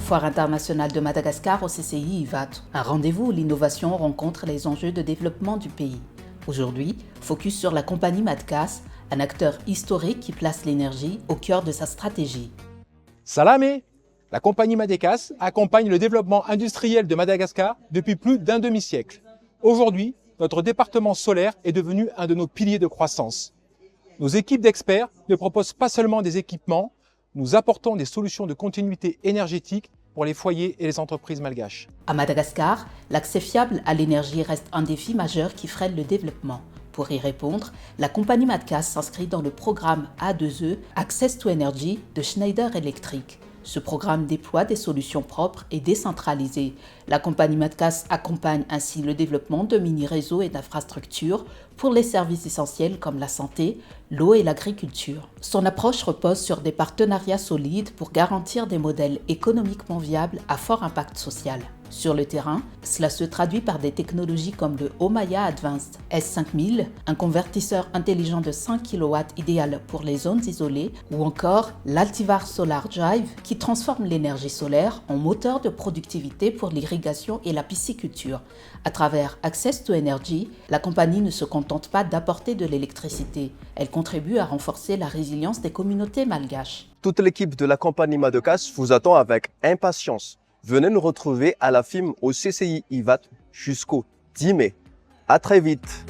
Foire internationale de Madagascar au CCI IVAT, un rendez-vous où l'innovation rencontre les enjeux de développement du pays. Aujourd'hui, focus sur la compagnie Madgas, un acteur historique qui place l'énergie au cœur de sa stratégie. Salamé! La compagnie Madgas accompagne le développement industriel de Madagascar depuis plus d'un demi-siècle. Aujourd'hui, notre département solaire est devenu un de nos piliers de croissance. Nos équipes d'experts ne proposent pas seulement des équipements, nous apportons des solutions de continuité énergétique pour les foyers et les entreprises malgaches. À Madagascar, l'accès fiable à l'énergie reste un défi majeur qui freine le développement. Pour y répondre, la compagnie Madgas s'inscrit dans le programme A2E Access to Energy de Schneider Electric. Ce programme déploie des solutions propres et décentralisées. La compagnie Madgas accompagne ainsi le développement de mini-réseaux et d'infrastructures pour les services essentiels comme la santé, l'eau et l'agriculture. Son approche repose sur des partenariats solides pour garantir des modèles économiquement viables à fort impact social. Sur le terrain, cela se traduit par des technologies comme le Omaya Advanced S5000, un convertisseur intelligent de 5 kW idéal pour les zones isolées, ou encore l'Altivar Solar Drive qui transforme l'énergie solaire en moteur de productivité pour l'irrigation et la pisciculture. À travers Access to Energy, la compagnie ne se contente pas d'apporter de l'électricité, elle contribue à renforcer la résilience des communautés malgaches. Toute l'équipe de la compagnie Madgas vous attend avec impatience. Venez nous retrouver à la FIM au CCI IVAT jusqu'au 10 mai. À très vite.